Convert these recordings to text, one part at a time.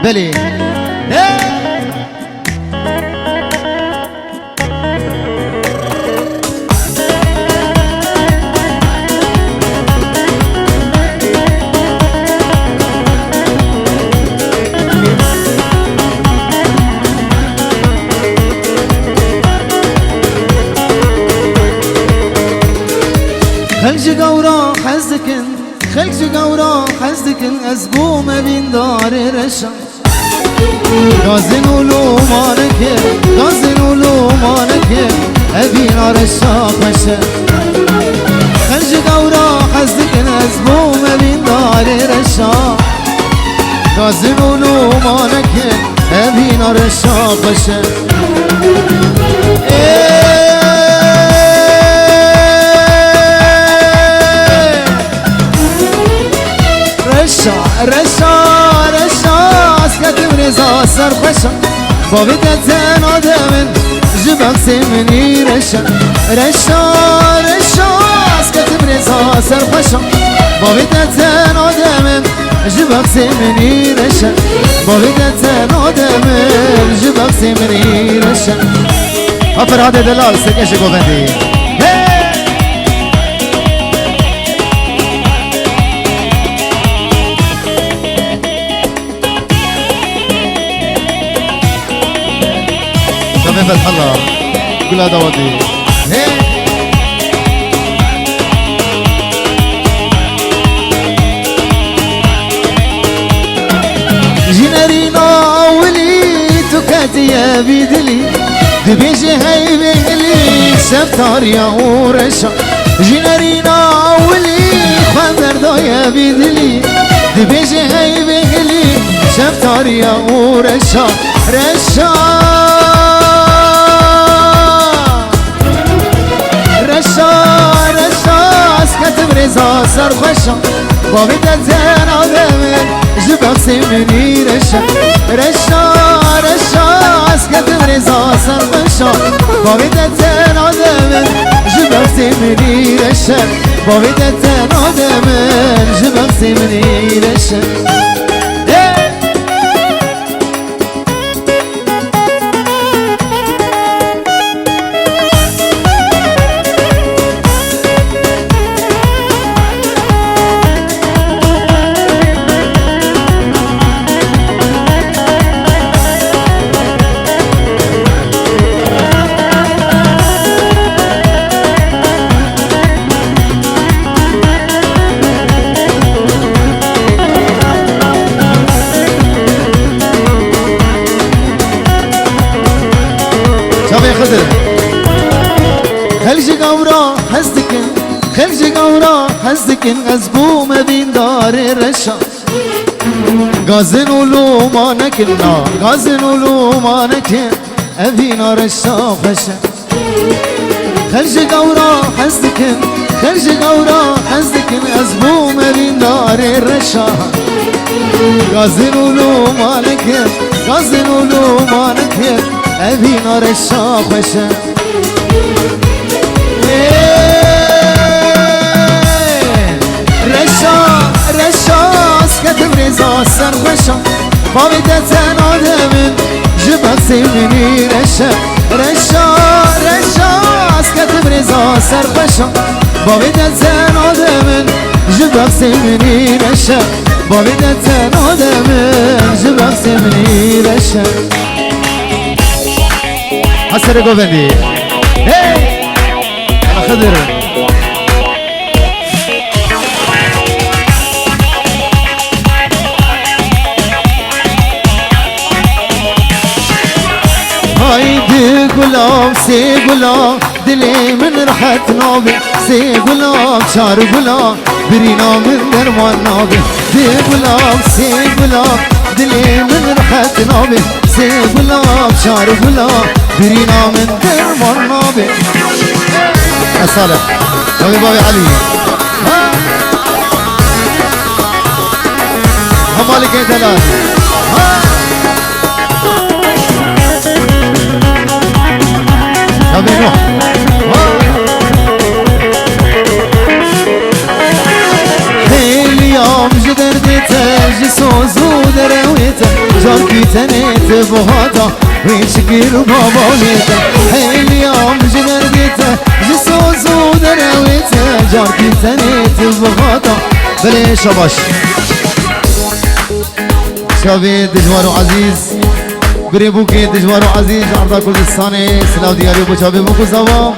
دليل خلج قورا حزكن خلج قورا حزكن أزبو ما بين دار رشا غازن ولو مانك غازن ولو مانك أبين رشا خشا خلج قورا حزكن أزبو ما بين دار رشا غازن ولو مانك أبين رشا خشا رشا اسكت برزا سرخشا بابيت زين آدمن جبك سمني رشا اسكت برزا سرخشا بابيت زين آدمن جبك سمني رشا بابيت زين آدمن جبك سمني رشا أفر هذا دلال سكش قوبندي فتح الله كل هذا ودي جنرينا ولي تكاتي يا بيدلي دبيجي هاي بيلي سبتار يا ورشا جنرينا ولي خمر دو يا بيدلي دبيجي هاي بيلي سبتار يا ورشا رشا اسكت برزا سرخشا بابيت زين آدمن جبك سمني رشا اسكت برزا سرخشا بابيت زين آدمن جبك سمني رشا بابيت زين آدمن جبك سمني رشا خلج قورا حزكن أزبو ما بين دار الرشا غازن ولو مانكنا غازن ولو مانكن أبين رشا خشا خلج قورا حزكن أزبو ما بين دار الرشا غازن ولو مانكن أبين رشا خشا اسكت برزا سرخشا بابيت زين آدمن جبك سمني رشا اسكت برزا سرخشا بابيت زين آدمن جبك سمني رشا بابيت زين آدمن جبك سمني رشا حسر قوبندي أنا خضر هايدي قلاب سي قلاب دلي من رحت نابي سي قلاب شار قلاب برينا من درمان نابي دي قلاب سي قلاب دلي من رحت نابي سي قلاب شار قلاب برينا من درمان نابي يا صالح بابي علي همالك يا دلال يا بنوح اليوم جدرت تجي سوزود درويته جاركي تنيت بهاتا ويشكير بابا بيته حيل يوم جنرديته جسوس ودرويته جاركي تنيت بهاتا بلي شباش شابي دجوار وعزيز بريبوكي دجوار وعزيز عرضا كردستاني سلاو دياري بو شابي بوكو زوا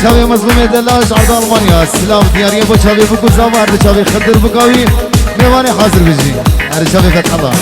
شابي مظلومي دلاش عرضا المانيا سلاو دياري بو شابي بوكو زوا عرضا شابي خدر بكاوي ميواني حاضر بجي عرضا شابي فتح الله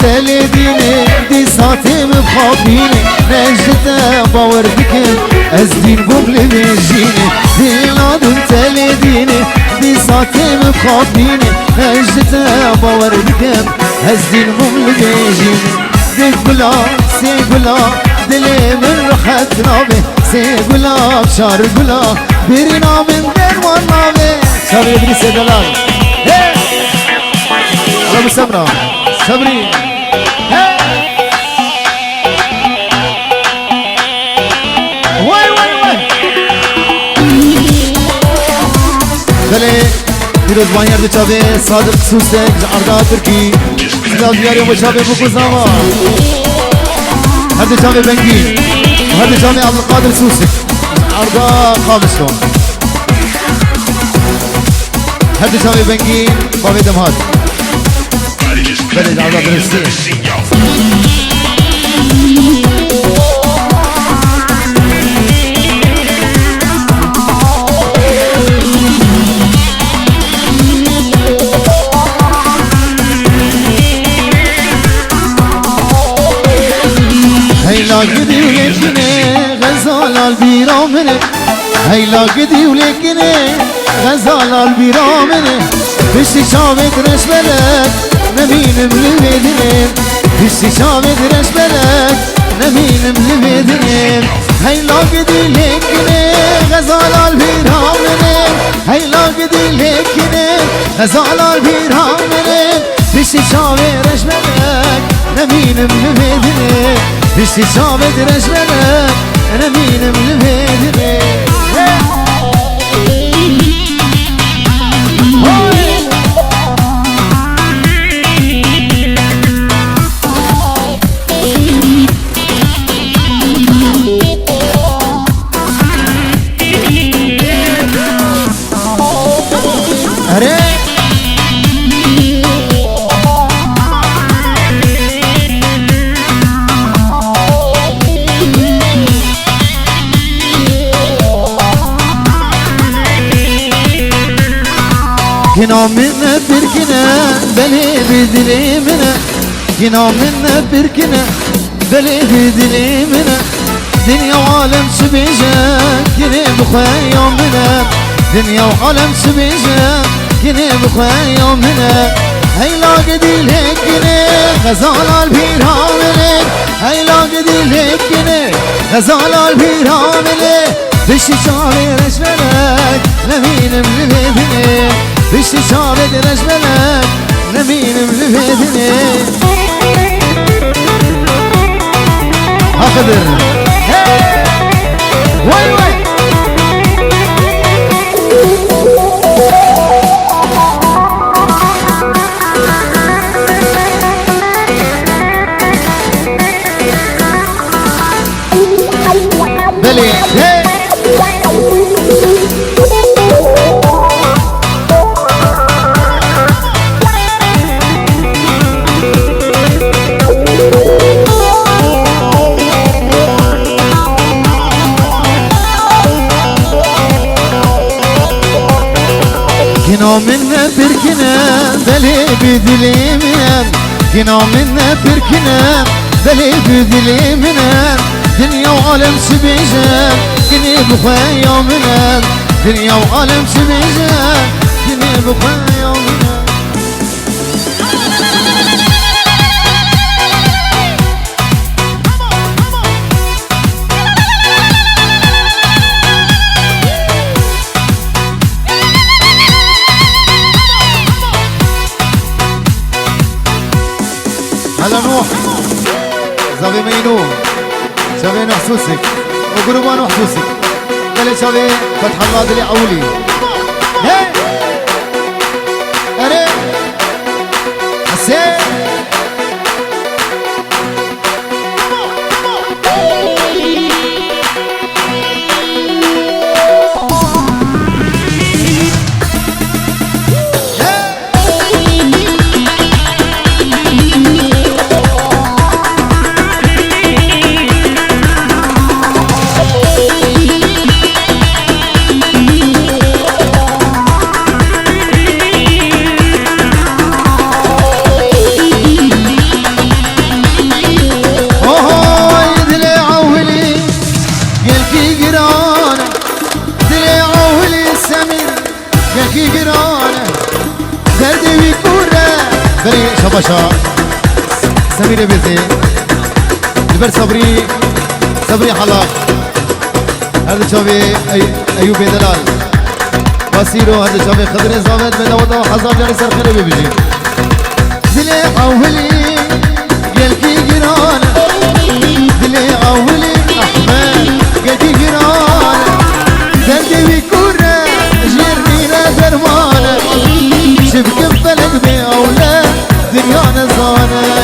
تلي ديني دي ساتي مبخافيني نجدة باور بكم ازدين بوغل بيجيني دي نادم تلي ديني دي ساتي مبخافيني نجدة باور بكم ازدين بوغل بيجيني دي قلا سي قلا دلي من رحت نابي سي قلا بشار قلا بيرنا من دروان نابي شاري ابني سيدلال الله مسمنا صبري بله دیروز بانیر دو چاوه صادق سوسک عرضا ترکی سلاو دیاری و چاوه بکو زاما هر دو چاوه بنگی و هر دو چاوه عبدالقادر سوسک عرضا خامشتون هر دو چاوه بنگی باوی دمهاد بله عرضا درستی هيلا قدي ولكني غزال البيرا مني هيلا قدي ولكني غزال البيرا مني بشتي شابت رش بلد نمين ملبدني بشتي شابت رش بلد نمين ملبدني هيلا قدي ولكني غزال البيرا مني هيلا قدي ولكني غزال البيرا مني بشتي شابت رش بلد نمين ملبدني بشتي شابت رش بلد انا مين ملبدني كنا منا بركنا بلي بدلي منا كنا منا بركنا بلي بدلي منا دنيا وعالم سبيجا كنا بخويا منا دنيا وعالم سبيجا كنا بخويا منا هيلا قدي لكنا غزال البيرا منا هيلا قدي لكنا غزال البيرا منا بشي شعري رجلك لمين ملبدني بشتي شابت رجلك نمين ملبدني هقدر واي واي بلي كنا منا بركنا بلي بدلي منا كنا منا بركنا بلي بدلي منا دنيا وعالم سبيجا كني بخويا منا دنيا وعالم سبيجا كني بخويا منا مينو شباب محسوسك وقربان محسوسك قال شباب فتح الله دلي أولي هي أري حسين شباشا سمير بيزي البر صبري حلاق هذا شباب أيوب دلال وسيرو هذا شباب خضر زامد من وضع حزاب جاني سر خير بيجي دلي أولي يلكي جيران دلي أولي أحمد يلكي جيران دلي بيكورة جيرنينا درمانة شبك بفلك بأولاد دنيا نزانة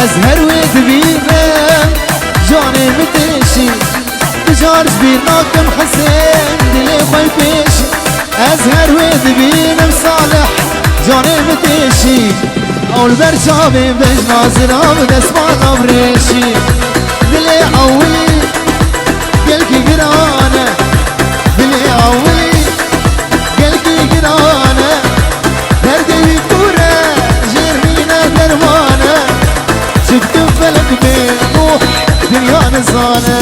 أزهر وذبيبة جاني متشي تجارج بيناكم حسين دلي خوي فيشي أزهر وذبيبة مصالح جاني متشي أول برشامي بج ناظرة بدسمان أمريشي دلي أولي قلكي قرانة دلي أولي قلكي قرانة دردي بكورة جرمينا درمانة شفت فلك بروح دنيا نزانة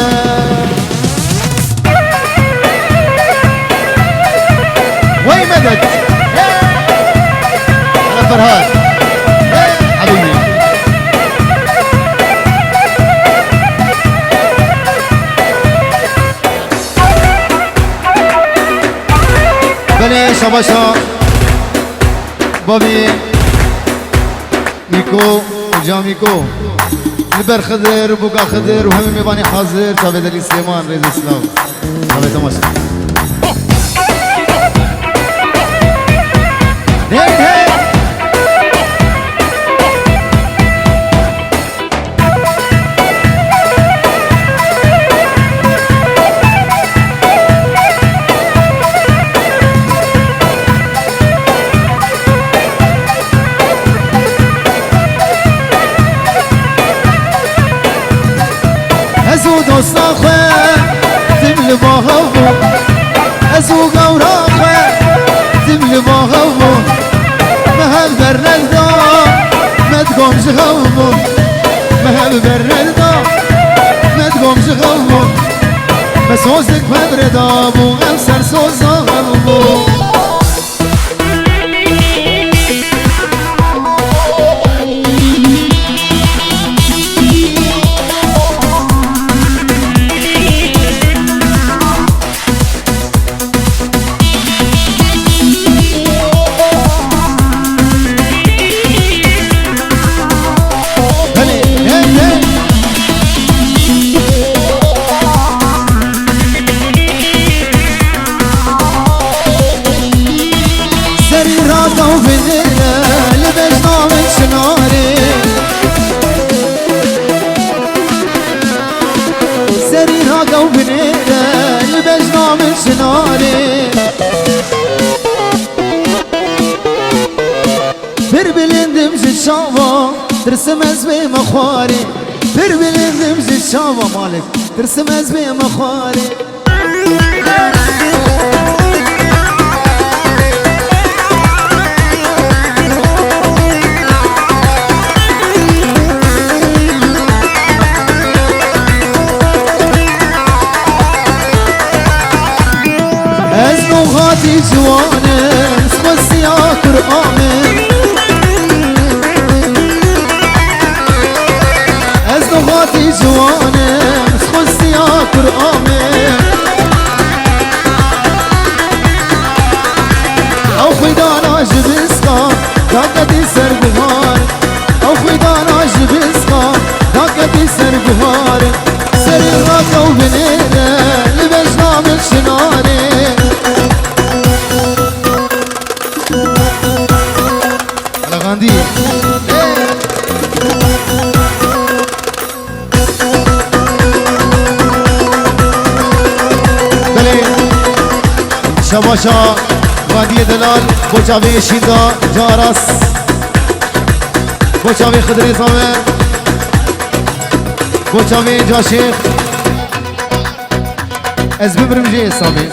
وي مدد أنا فرهاد حبيبي بلي شباشا بابي ميكو جاميكو البر خضر بوكا خضر وهم ميباني حاضر شباب دليل سليمان رئيس الاسلام شباب تماشا دوستاخه تمل باهو ازو قوراخه تمل باهو مهل برنلدا ما تقومش غومو مهل برنلدا ما تقومش غومو بس وزك فبردا بو امسر سوزا غلبو ترسم ازبي مخواري بربلين دمج الشابة مالك ترسم ازبي مخواري لغاتي جوانم سخوصي يا قرآمن از لغاتي جوانم سخوصي يا قرآمن او خدانا جبسكا داكتي سر بهار او خدانا جبسكا داكتي سر بهار سر الغاكا وبنينا لبجنا من شناري على غاندي دليل شباشا غاندي دلال بوچاوي شيدا جارس بوچاوي خدري صامي بوچاوي جا شيخ از ببرمجي صامي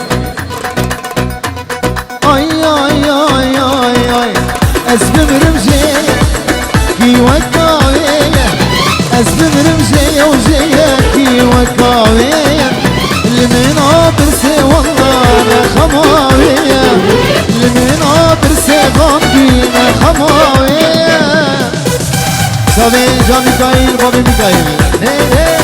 اي اي اي اي اي از ببرمجي كي وكاوي از ببرمجي وجي كي وكاوي لمن برسي والله خماوي لمن برسي غامدين خماوي صامي جا ميكايل بابي ميكايل هي هي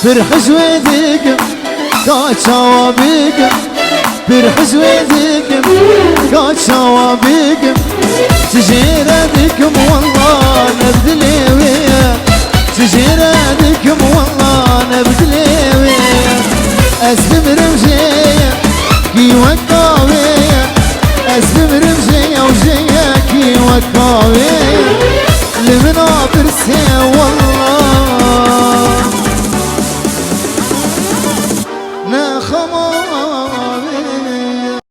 برحج ويديكم قاعد شوابيكم برحج ويديكم قاعد شوابيكم تجينا بكم والله نبدلي ويا تجينا بكم والله نبدلي ويا اسلم رمجية كي وكاوية اسلم رمجية وجية كي وكاوية